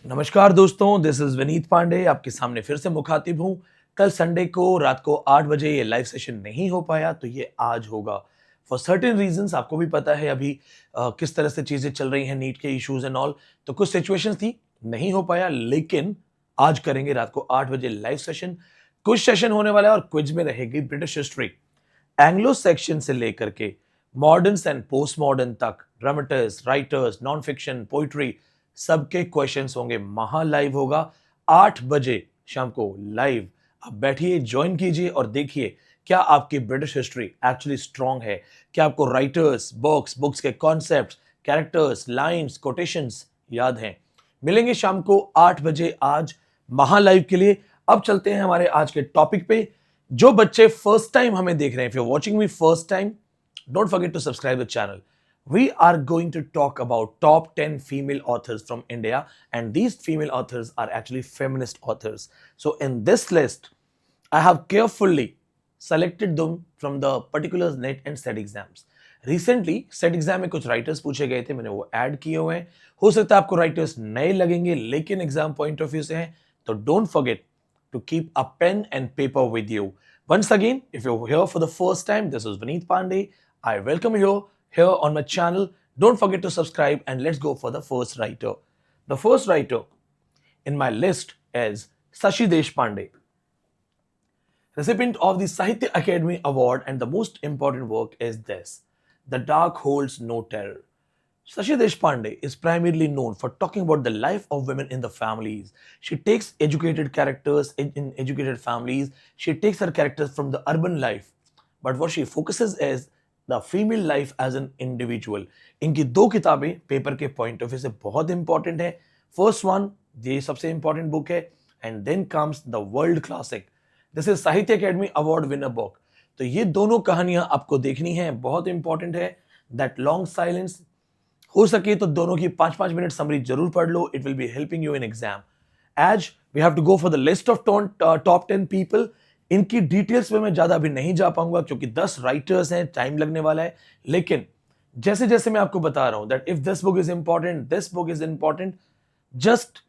नमस्कार दोस्तों, this is Vineet Pandey आपके सामने फिर से मुखातिब हूँ। कल संडे को रात को 8 बजे ये लाइव सेशन नहीं हो पाया तो ये आज होगा। फॉर सर्टेन रीजंस आपको भी पता है अभी किस तरह से चीजें चल रही हैं, नीट के इश्यूज एंड ऑल। तो कुछ सिचुएशंस थी, नहीं हो पाया, लेकिन आज करेंगे रात को 8 बजे लाइव सेशन। क्विज सेशन होने वाला है और क्विज में रहेगी ब्रिटिश हिस्ट्री, एंग्लो सेक्शन से लेकर के मॉडर्न एंड पोस्ट मॉडर्न तक, dramatist, writers, non fiction, poetry, सबके क्वेश्चंस होंगे। महा लाइव होगा 8 बजे शाम को लाइव। आप बैठिए, ज्वाइन कीजिए और देखिए क्या आपकी ब्रिटिश हिस्ट्री एक्चुअली स्ट्रांग है, क्या आपको राइटर्स, बुक्स के कॉन्सेप्ट्स, कैरेक्टर्स, लाइंस, कोटेशंस याद हैं। मिलेंगे शाम को 8 बजे आज महा लाइव के लिए। अब चलते हैं हमारे आज के टॉपिक पे। जो बच्चे फर्स्ट टाइम हमें देख रहे हैं, if you are watching me first time, don't forget to subscribe the channel. We are going to talk about top 10 female authors from India, and these female authors are actually feminist authors. So in this list, I have carefully selected them from the particular NET and SET exams. Recently SET exam में कुछ writers पूछे गए थे, मैंने वो add किए हुए हैं। हो सकता है आपको राइटर्स नए लगेंगे, लेकिन एग्जाम पॉइंट ऑफ व्यू से हैं, तो don't forget to keep a pen and paper with you. Once again, if you're here for the first time, this is Vineet Pandey. I welcome you here on my channel. Don't forget to subscribe and let's go for the first writer. The first writer in my list is Sashi Deshpande, recipient of the Sahitya Academy Award, and the most important work is this: The Dark Holds No Terror. Sashi Deshpande is primarily known for talking about the life of women in the families. She takes educated characters in educated families. She takes her characters from the urban life. But what she focuses is the female life as an individual. इनकी दो किताबें paper के point of view से बहुत important है। First one, ये सबसे important book है, and then comes the world classic, this is Sahitya Akademi award winner book. तो ये दोनों कहानियां आपको देखनी है, बहुत इंपॉर्टेंट है। दैट लॉन्ग साइलेंस, हो सके तो दोनों की 5-5 मिनट समरी जरूर पढ़ लो, it will be helping you in exam. As we have to go for the list of top 10 people, इनकी डिटेल्स में मैं ज्यादा अभी नहीं जा पाऊंगा क्योंकि 10 राइटर्स हैं, टाइम लगने वाला है। लेकिन जैसे जैसे मैं आपको बता रहा हूं that if this book is important, this book is important, just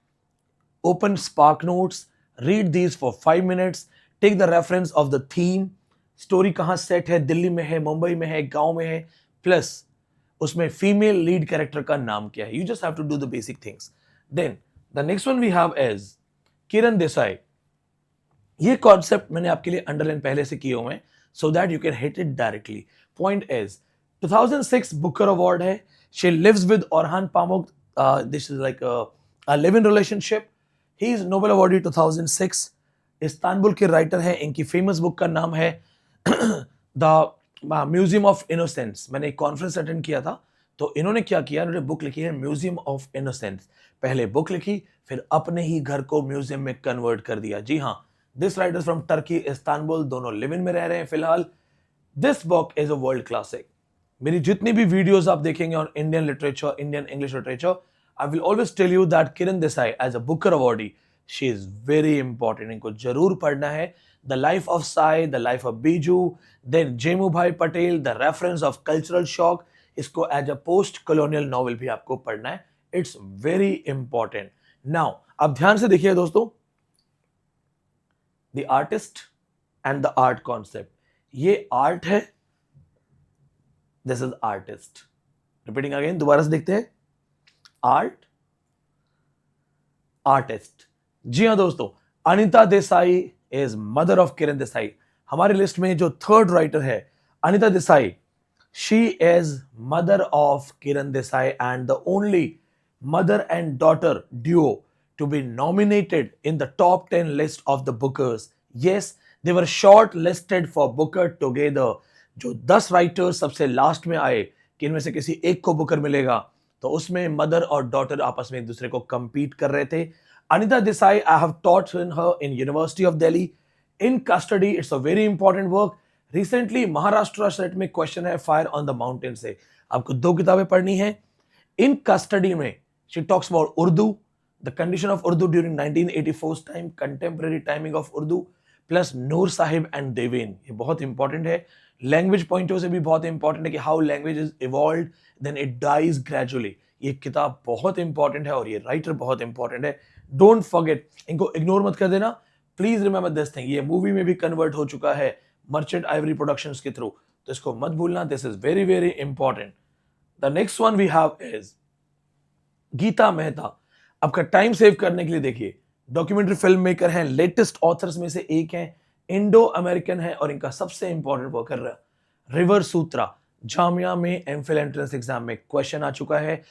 open spark notes, read these for 5 minutes, take the reference of the theme, story कहां सेट है, दिल्ली में है, मुंबई में है, गांव में है, प्लस उसमें फीमेल लीड कैरेक्टर का नाम क्या है। You just have to do the basic things. Then the next one we have is Kiran Desai. ये कॉन्सेप्ट मैंने आपके लिए अंडरलाइन पहले से किए हुए हैं so that you can hit it directly. Point is 2006 Booker award है। She lives with Orhan Pamuk, this is like a live in relationship. He is Nobel awardee 2006। Istanbul के राइटर हैं, इनकी फेमस बुक का नाम है the museum of innocence. मैंने एक conference attend किया था, तो इन्होंने क्या किया, इन्होंने बुक लिखी है म्यूजियम ऑफ इनोसेंस। पहले बुक लिखी, फिर अपने ही घर को म्यूजियम में कन्वर्ट कर दिया। जी हाँ, this writer from Turkey, Istanbul, दोनों लिव इन में रह रहे हैं फिलहाल। This book is a world classic. मेरी जितनी भी वीडियोस आप देखेंगे on Indian literature, Indian English literature, I will always tell you that Kiran Desai as a Booker awardee, she is very important. इनको जरूर पढ़ना है। The life of Sai, the life of Biju, then Jemu bhai Patel, the reference of cultural shock, इसको as a post colonial novel भी आपको पढ़ना है। It's very important. Now अब ध्यान से देखिए दोस्तों, the artist and the art concept. ये आर्ट है, this is artist. Repeating again, दोबारा से देखते हैं, आर्ट, आर्टिस्ट। जी हाँ दोस्तों, Anita Desai is mother of Kiran Desai. हमारी लिस्ट में जो थर्ड राइटर है Anita Desai, she is mother of Kiran Desai and the only mother and daughter duo to be nominated in the top 10 list of the bookers. Yes, they were short listed for booker together. जो 10 writers सबसे last में आए कि इनमें से किसी एक को बुकर मिलेगा, तो उसमें मदर और डॉटर आपस में एक दूसरे को compete कर रहे थे। Anita Desai, I have taught her in University of Delhi. In custody, it's a very important work. Recently Maharashtra set में क्वेश्चन है फायर ऑन द माउंटेन से, आपको 2 किताबें पढ़नी है। इन कस्टडी में she talks about Urdu, the condition of Urdu during 1984's time, contemporary timing of Urdu, plus Noor Sahib and Deven. ये बहुत इंपॉर्टेंट है। लैंग्वेज पॉइंट से भी बहुत इंपॉर्टेंट है कि how language is evolve then it dies gradually. ये किताब बहुत इंपॉर्टेंट है और ये राइटर बहुत इंपॉर्टेंट है। डोंट फॉरगेट, इनको इग्नोर मत कर देना। प्लीज रिमेंबर दिस थिंग, ये मूवी में भी कन्वर्ट हो चुका है मर्चेंट आइवरी प्रोडक्शंस के थ्रू, तो इसको मत भूलना। This is very very important. The next one we have is Geeta Mehta. आपका टाइम सेव करने के लिए देखिए, डॉक्यूमेंट्री फिल्म मेकर हैं, लेटेस्ट ऑथर्स में से एक हैं, इंडो अमेरिकन है और इनका सबसे इंपॉर्टेंट वर्क है रिवर सूत्रा। जामिया में एमफिल एंट्रेंस एग्जाम में क्वेश्चन आ चुका है।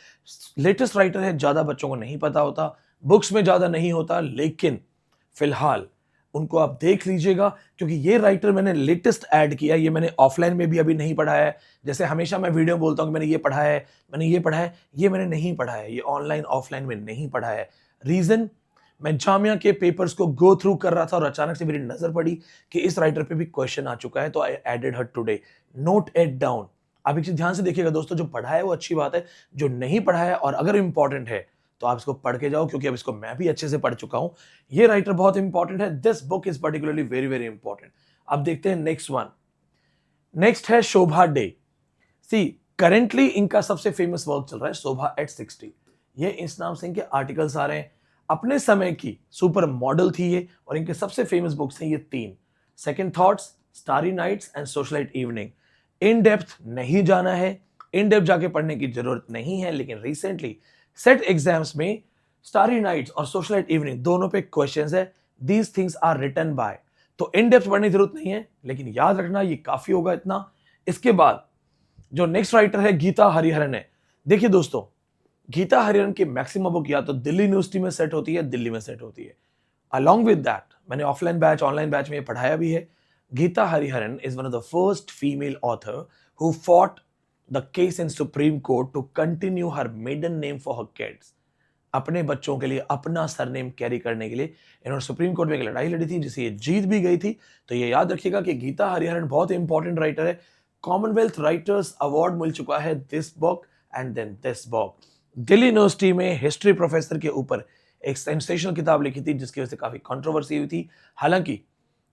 लेटेस्ट राइटर है, ज्यादा बच्चों को नहीं पता होता, बुक्स में ज्यादा नहीं होता, लेकिन फिलहाल उनको आप देख लीजिएगा, क्योंकि ये राइटर मैंने लेटेस्ट ऐड किया, ये मैंने ऑफलाइन में भी अभी नहीं पढ़ा है। जैसे हमेशा मैं वीडियो बोलता हूं कि मैंने ये पढ़ा है, मैंने ये पढ़ा है, ये मैंने नहीं पढ़ा है, ये ऑनलाइन ऑफलाइन में नहीं पढ़ा है। रीजन, मैं जामिया के पेपर्स को गो थ्रू कर रहा था और अचानक से मेरी नजर पड़ी कि इस राइटर पे भी क्वेश्चन आ चुका है, तो I added her today. Note it down. आप एक चीज ध्यान से देखिएगा दोस्तों, जो पढ़ा है वो अच्छी बात है, जो नहीं पढ़ा है और अगर इंपॉर्टेंट है तो आप इसको पढ़ के जाओ, क्योंकि अब इसको मैं भी अच्छे से पढ़ चुका हूं। ये राइटर बहुत इंपॉर्टेंट है। This book is particularly very very important. अब देखते हैं नेक्स्ट वन। नेक्स्ट है शोभा डे। सी, करेंटली इनका सबसे फेमस वर्क चल रहा है शोभा एट 60। ये इस नाम से इनके आर्टिकल्स आ रहे हैं। अपने समय की सुपर मॉडल थी ये, और इनके सबसे फेमस बुक्स हैं ये तीन: second thoughts, starry nights and socialite evening. In depth नहीं जाना है, इन डेप्थ जाके पढ़ने की जरूरत नहीं है, लेकिन रिसेंटली सेट एग्जाम्स में स्टारी नाइट्स और सोशलाइट इवनिंग दोनों पे क्वेश्चंस है। These things are written by, तो इन डेप्थ पढ़ने की जरूरत नहीं है, लेकिन याद रखना ये काफी होगा इतना। इसके बाद जो नेक्स्ट राइटर है गीता हरिहरन है। देखिए दोस्तों, गीता हरिहरन की मैक्सिमम बुक या तो दिल्ली यूनिवर्सिटी में सेट होती है, दिल्ली में सेट होती है। अलॉन्ग विद दैट मैंने ऑफलाइन बैच ऑनलाइन बैच में ये पढ़ाया भी है। Githa Hariharan is one of the first female author who fought the case in Supreme Court to continue her maiden name for her kids. अपने बच्चों के लिए अपना सरनेम कैरी करने के लिए इन्होंने सुप्रीम कोर्ट में एक लड़ाई लड़ी थी, जिसे ये जीत भी गई थी। तो ये याद रखिएगा कि गीता हरिहरन बहुत इंपॉर्टेंट राइटर है। कॉमनवेल्थ राइटर्स अवार्ड मिल चुका है this book and then this book. Delhi university में हिस्ट्री प्रोफेसर के ऊपर एक सेंसेशनल किताब लिखी थी, जिसकी वजह से काफी कंट्रोवर्सी हुई थी। हालांकि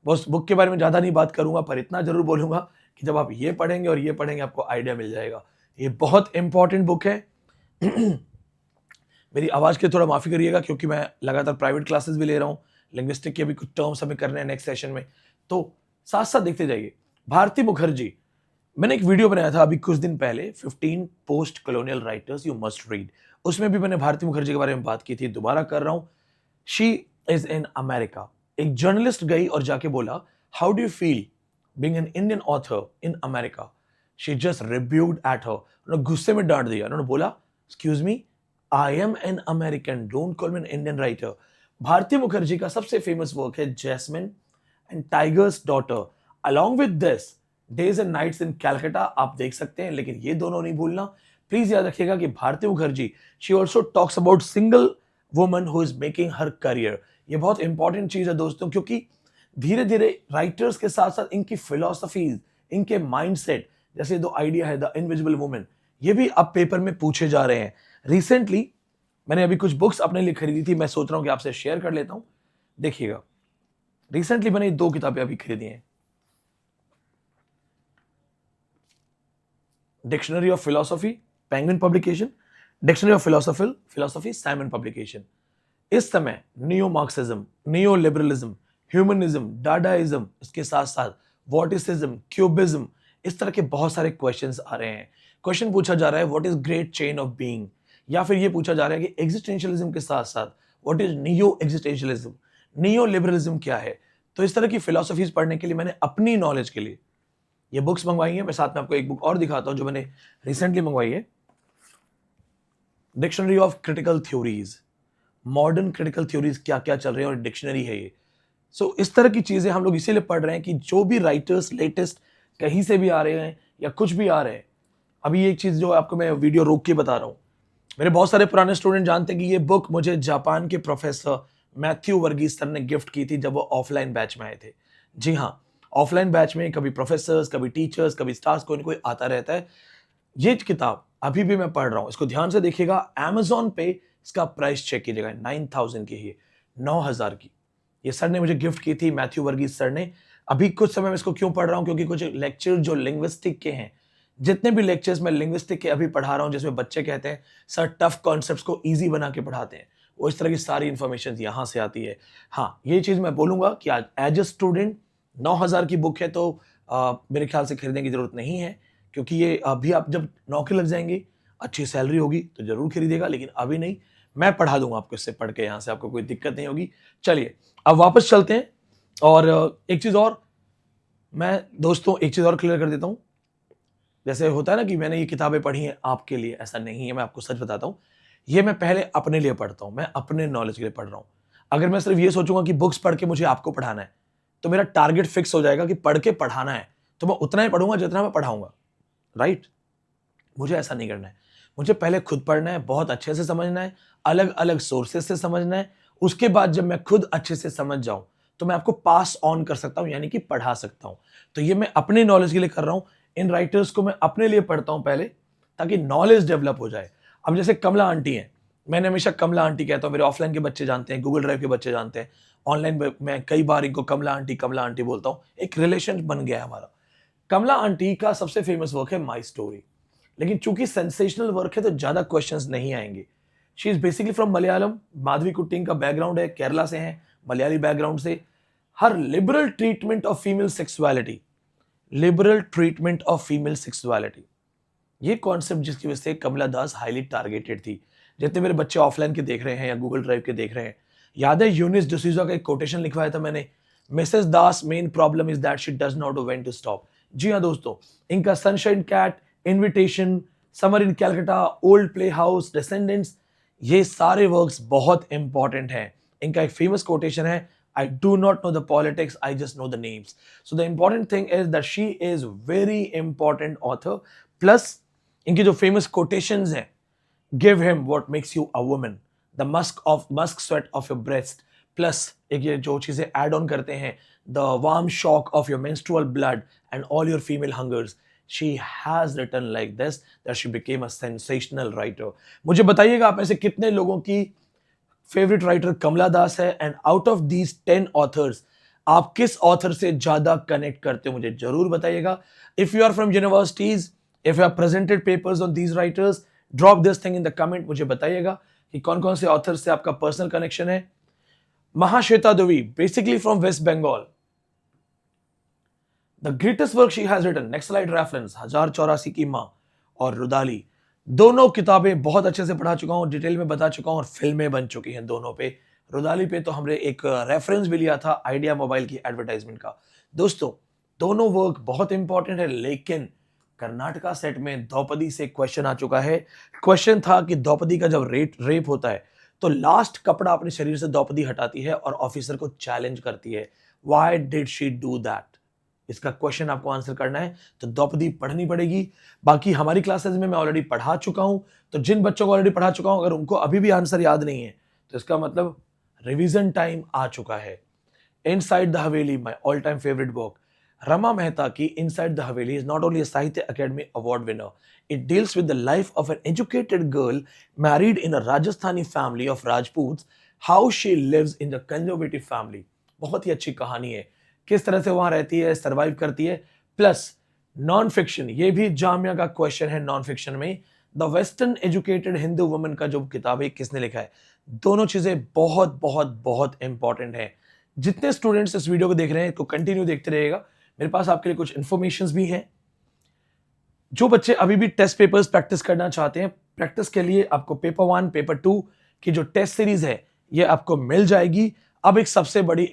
उस बुक के बारे में ज्यादा नहीं बात करूंगा, पर इतना जरूर बोलूंगा कि जब आप ये पढ़ेंगे और ये पढ़ेंगे आपको आइडिया मिल जाएगा। ये बहुत इंपॉर्टेंट बुक है। मेरी आवाज के थोड़ा माफी करिएगा, क्योंकि मैं लगातार प्राइवेट क्लासेस भी ले रहा हूँ। लिंग्विस्टिक के भी कुछ टर्म्स हमें करने हैं नेक्स्ट सेशन में, तो साथ साथ देखते जाइए। भारती मुखर्जी, मैंने एक वीडियो बनाया था अभी कुछ दिन पहले, 15 post colonial writers you must read. उसमें भी मैंने भारती मुखर्जी के बारे में बात की थी, दोबारा कर रहा हूं। She is in America. एक जर्नलिस्ट गई और जाके बोला, how do you feel being an Indian author in America? She just rebuked at her. उन्होंने गुस्से में डांट दिया। उन्होंने बोला, excuse me, I am an American, don't call me an Indian writer. Bharati Mukherjee का सबसे फेमस वर्क है Jasmine and tiger's daughter. Along with this days and nights in Calcutta आप देख सकते हैं, लेकिन ये दोनों नहीं भूलना। प्लीज याद रखिएगा कि Bharati Mukherjee she also talks about single woman who is making her career. ये बहुत इंपॉर्टेंट चीज है दोस्तों, क्योंकि धीरे धीरे राइटर्स के साथ साथ इनकी फिलोसफीज, इनके माइंडसेट, जैसे दो आइडिया है द इनविजिबल वुमन, ये भी अब पेपर में पूछे जा रहे हैं। रिसेंटली मैंने अभी कुछ बुक्स अपने लिए खरीदी थी, मैं सोच रहा हूं कि आपसे शेयर कर लेता हूं। देखिएगा, रिसेंटली मैंने दो किताबें अभी खरीदी हैं। Dictionary of philosophy, Penguin publication. Dictionary of philosophy, Simon publication. इस समय neo Marxism, neo liberalism, humanism, Dadaism, इसके साथ साथ वॉटिसिज्म, क्यूबिज्म, इस तरह के बहुत सारे क्वेश्चंस आ रहे हैं। क्वेश्चन पूछा जा रहा है, what is great chain of being, या फिर ये पूछा जा रहा है कि एग्जिस्टेंशियलिज्म के साथ साथ what is neo existentialism, neo liberalism क्या है। तो इस तरह की फिलोसफीज पढ़ने के लिए मैंने अपनी नॉलेज के लिए ये बुक्स मंगवाई है। मैं साथ में आपको एक बुक और दिखाता हूं जो मैंने रिसेंटली मंगवाई है, dictionary of critical theories. Modern critical theories क्या क्या चल रहे हैं और डिक्शनरी है ये। सो इस तरह की चीजें हम लोग इसीलिए पढ़ रहे हैं कि जो भी राइटर्स लेटेस्ट कहीं से भी आ रहे हैं या कुछ भी आ रहे हैं। अभी एक चीज जो आपको मैं वीडियो रोक के बता रहा हूं, मेरे बहुत सारे पुराने स्टूडेंट जानते हैं कि ये बुक मुझे जापान के प्रोफेसर मैथ्यू वर्गीस सर ने गिफ्ट की थी जब वो ऑफलाइन बैच में आए थे। जी हाँ, ऑफलाइन बैच में कभी प्रोफेसर्स, कभी टीचर्स, कभी स्टार्स, कोई ना कोई आता रहता है। ये किताब अभी भी मैं पढ़ रहा हूं, इसको ध्यान से देखिएगा। Amazon पे इसका प्राइस चेक कीजिएगा, 9000 की है, 9000 की। ये सर ने मुझे गिफ्ट की थी, मैथ्यू वर्गीस सर ने। अभी कुछ समय में इसको क्यों पढ़ रहा हूं, क्योंकि कुछ लेक्चर जो लिंग्विस्टिक के हैं, जितने भी लेक्चर्स मैं लिंग्विस्टिक के अभी पढ़ा रहा हूँ, जिसमें बच्चे कहते हैं सर टफ कॉन्सेप्ट्स को ईज़ी बना के पढ़ाते हैं, वो इस तरह की सारी इन्फॉर्मेशन यहाँ से आती है। हाँ, ये चीज़ मैं बोलूँगा कि आज एज अ स्टूडेंट 9,000 की बुक है तो मेरे ख्याल से खरीदने की ज़रूरत नहीं है, क्योंकि ये अभी आप जब नौकरी लग जाएँगे, अच्छी सैलरी होगी तो ज़रूर खरीदिएगा, लेकिन अभी नहीं। मैं पढ़ा दूँगा आपको इससे पढ़ के, यहाँ से आपको कोई दिक्कत नहीं होगी। चलिए, अब वापस चलते हैं और एक चीज़ और, मैं दोस्तों एक चीज़ और क्लियर कर देता हूँ। जैसे होता है ना कि मैंने ये किताबें पढ़ी हैं आपके लिए, ऐसा नहीं है, मैं आपको सच बताता हूँ। ये मैं पहले अपने लिए पढ़ता हूँ, मैं अपने नॉलेज के लिए पढ़ रहा हूँ। अगर मैं सिर्फ ये सोचूँगा कि बुक्स पढ़ के मुझे आपको पढ़ाना है, तो मेरा टारगेट फिक्स हो जाएगा कि पढ़ के पढ़ाना है, तो मैं उतना ही पढ़ूँगा जितना मैं पढ़ाऊँगा, राइट? मुझे ऐसा नहीं करना है। मुझे पहले खुद पढ़ना है, बहुत अच्छे से समझना है, अलग-अलग सोर्सेज़ से समझना है। उसके बाद जब मैं खुद अच्छे से समझ जाऊँ, तो मैं आपको पास ऑन कर सकता हूँ, यानी कि पढ़ा सकता हूँ। तो ये मैं अपने नॉलेज के लिए कर रहा हूँ। इन राइटर्स को मैं अपने लिए पढ़ता हूँ पहले, ताकि नॉलेज डेवलप हो जाए। अब जैसे कमला आंटी हैं, मैंने हमेशा कमला आंटी कहता हूँ, मेरे ऑफलाइन के बच्चे जानते हैं, गूगल ड्राइव के बच्चे जानते हैं। ऑनलाइन में मैं कई बार इनको कमला आंटी बोलता हूँ। एक रिलेशन बन गया है हमारा। कमला आंटी का सबसे फेमस वर्क है माई स्टोरी, लेकिन चूंकि सेंसेशनल वर्क है तो ज्यादा क्वेश्चंस नहीं आएंगे। She is basically from Malayalam, Madhavi Kutty का बैकग्राउंड है, केरला से है, मलयाली बैकग्राउंड से। Her liberal treatment of female sexuality, liberal treatment of female sexuality, ये कॉन्सेप्ट जिसकी वजह से कमला दास हाईली टारगेटेड थी। जितने मेरे बच्चे ऑफलाइन के देख रहे हैं या गूगल ड्राइव के देख रहे हैं, याद है यूनिस डिसूजा का एक कोटेशन लिखवाया था मैंने, Mrs Das main problem is that she does not know when to stop. जी हाँ दोस्तों, इनका sunshine cat, invitation, summer in Calcutta, old play house, descendants, ये सारे वर्क्स बहुत इंपॉर्टेंट हैं। इनका एक फेमस कोटेशन है, I do not know the politics, I just know the names. So the important thing is that she is very important author. Plus इनकी जो फेमस कोटेशंस हैं, give him what makes you a woman, the musk sweat of your breast, plus एक ये जो चीजें add on करते हैं, the warm shock of your menstrual blood and all your female hungers, she has written like this that she became a sensational writer. मुझे बताइएगा आप में से कितने लोगों की फेवरेट राइटर कमला दास है, and out of these 10 authors आप किस ऑथर से ज्यादा कनेक्ट करते हो, मुझे जरूर बताइएगा। If you are from universities, if you have presented papers on these writers, drop this thing in the comment, मुझे बताइएगा कि कौन कौन से ऑथर से आपका पर्सनल कनेक्शन है। Mahasweta Devi, basically from west Bengal, the greatest work she has written, next reference, 1084 की मां और रुदाली, दोनों किताबें बहुत अच्छे से पढ़ा चुका हूं, डिटेल में बता चुका हूं, और फिल्में बन चुकी हैं दोनों पे। रुदाली पे तो हमने एक रेफरेंस भी लिया था आइडिया मोबाइल की एडवर्टाइजमेंट का। दोस्तों, दोनों वर्क बहुत इंपॉर्टेंट है, लेकिन कर्नाटका सेट में द्रौपदी से क्वेश्चन आ चुका है। क्वेश्चन था कि द्रौपदी का जब रेप होता है, तो लास्ट कपड़ा अपने शरीर से द्रौपदी हटाती है और ऑफिसर को चैलेंज करती है, why did she do that. इसका क्वेश्चन आपको आंसर करना है, तो द्रौपदी पढ़नी पड़ेगी। बाकी हमारी क्लासेस में मैं ऑलरेडी पढ़ा चुका हूं, तो जिन बच्चों को ऑलरेडी पढ़ा चुका हूं, अगर उनको अभी भी आंसर याद नहीं है, तो इसका मतलब रिवीजन टाइम आ चुका है। Inside the Haveli, my all time favourite book, Rama Mehta की inside the Haveli is not only a साहित्य Akademi award winner, it deals with the life of an educated girl married in a Rajasthani family of Rajputs, how she lives in the conservative family। बहुत ही अच्छी कहानी है, किस तरह से वहां रहती है, सर्वाइव करती है। प्लस नॉन फिक्शन, ये भी जामिया का क्वेश्चन है नॉन फिक्शन में, the western educated Hindu woman का जो किताब है किसने लिखा है। दोनों चीजें बहुत बहुत बहुत इंपॉर्टेंट है। जितने स्टूडेंट्स इस वीडियो को देख रहे हैं इसको कंटिन्यू देखते रहिएगा, मेरे पास आपके लिए कुछ इंफॉर्मेशन भी हैं। जो बच्चे अभी भी टेस्ट पेपर्स प्रैक्टिस करना चाहते हैं, प्रैक्टिस के लिए आपको पेपर 1, पेपर 2 की जो टेस्ट सीरीज है ये आपको मिल जाएगी। अब एक सबसे बड़ी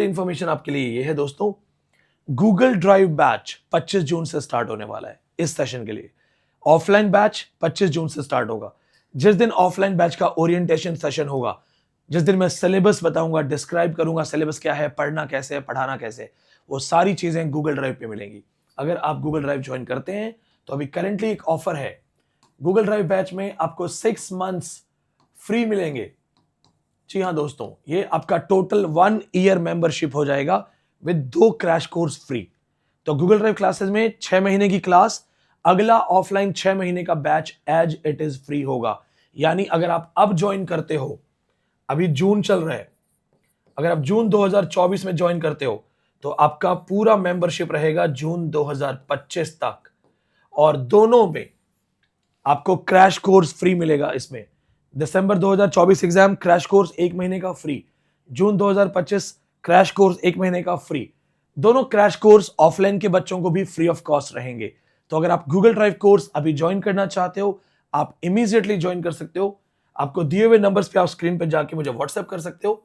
इंफॉर्मेशन आपके लिए ये है दोस्तों, गूगल ड्राइव बैच 25 जून से स्टार्ट होने वाला है इस सेशन के लिए। ऑफलाइन बैच 25 जून से स्टार्ट होगा। जिस दिन ऑफलाइन बैच का ओरिएंटेशन सेशन होगा, जिस दिन मैं सिलेबस बताऊंगा, डिस्क्राइब करूंगा सिलेबस क्या है, पढ़ना कैसे है, पढ़ाना कैसे है, वो सारी चीजें गूगल ड्राइव पे मिलेंगी। अगर आप गूगल ड्राइव ज्वाइन करते हैं तो अभी करेंटली एक ऑफर है, गूगल ड्राइव बैच में आपको 6 मंथ्स फ्री मिलेंगे। जी हाँ दोस्तों, ये आपका टोटल 1 ईयर मेंबरशिप हो जाएगा विद 2 क्रैश कोर्स फ्री। तो गूगल ड्राइव क्लासेस में 6 महीने की क्लास, अगला ऑफलाइन 6 महीने का batch as it is free होगा। यानी अगर आप अब ज्वाइन करते हो, अभी जून चल रहा है, अगर आप जून 2024 में ज्वाइन करते हो तो आपका पूरा मेंबरशिप रहेगा जून 2025 तक। और दोनों में आपको क्रैश कोर्स फ्री मिलेगा। इसमें दिसंबर 2024 एग्जाम क्रैश कोर्स 1 महीने का फ्री, जून 2025 क्रैश कोर्स 1 महीने का फ्री। दोनों क्रैश कोर्स ऑफलाइन के बच्चों को भी फ्री ऑफ कॉस्ट रहेंगे। तो अगर आप गूगल ड्राइव कोर्स अभी ज्वाइन करना चाहते हो, आप इमीडिएटली ज्वाइन कर सकते हो। आपको दिए हुए नंबर्स पे आप स्क्रीन पे जाके मुझे व्हाट्सएप कर सकते हो।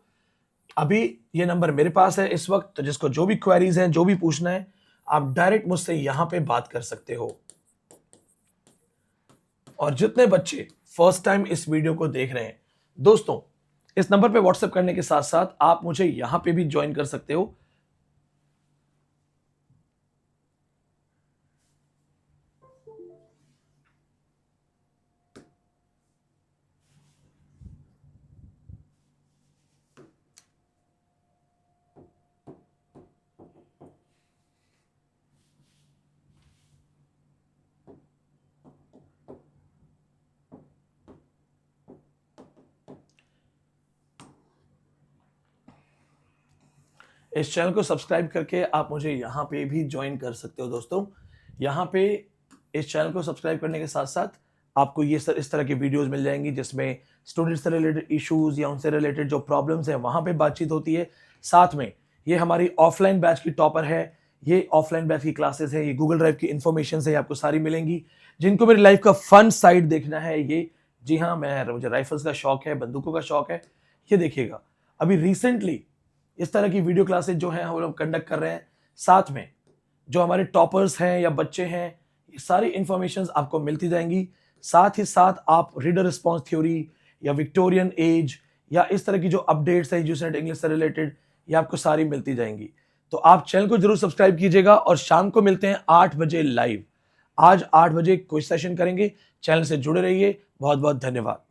अभी ये नंबर मेरे पास है इस वक्त, तो जिसको जो भी क्वेरीज हैं, जो भी पूछना है, आप डायरेक्ट मुझसे यहां पे बात कर सकते हो। और जितने बच्चे फर्स्ट टाइम इस वीडियो को देख रहे हैं, दोस्तों इस नंबर पे व्हाट्सएप करने के साथ साथ आप मुझे यहां पे भी ज्वाइन कर सकते हो। इस चैनल को सब्सक्राइब करके आप मुझे यहाँ पे भी ज्वाइन कर सकते हो। दोस्तों यहाँ पे इस चैनल को सब्सक्राइब करने के साथ साथ आपको इस तरह की वीडियोस मिल जाएंगी जिसमें स्टूडेंट्स से रिलेटेड इश्यूज या उनसे रिलेटेड जो प्रॉब्लम्स हैं वहाँ पे बातचीत होती है। साथ में ये हमारी ऑफलाइन बैच की टॉपर है, ये ऑफलाइन बैच की क्लासेस है, ये गूगल ड्राइव की इन्फॉर्मेशन है, आपको सारी मिलेंगी। जिनको मेरी लाइफ का फन साइड देखना है, ये जी हाँ, मुझे राइफल्स का शौक है, बंदूकों का शौक है, ये देखिएगा। अभी रिसेंटली इस तरह की वीडियो क्लासेस जो हैं हम लोग कंडक्ट कर रहे हैं। साथ में जो हमारे टॉपर्स हैं या बच्चे हैं, ये सारी इंफॉर्मेशंस आपको मिलती जाएंगी। साथ ही साथ आप रीडर रिस्पॉन्स थ्योरी या विक्टोरियन एज या इस तरह की जो अपडेट्स है एजुकेशन इंग्लिश से रिलेटेड, ये आपको सारी मिलती जाएंगी। तो आप चैनल को जरूर सब्सक्राइब कीजिएगा और शाम को मिलते हैं 8 बजे लाइव। आज 8 बजे कोई सेशन करेंगे। चैनल से जुड़े रहिए। बहुत बहुत धन्यवाद।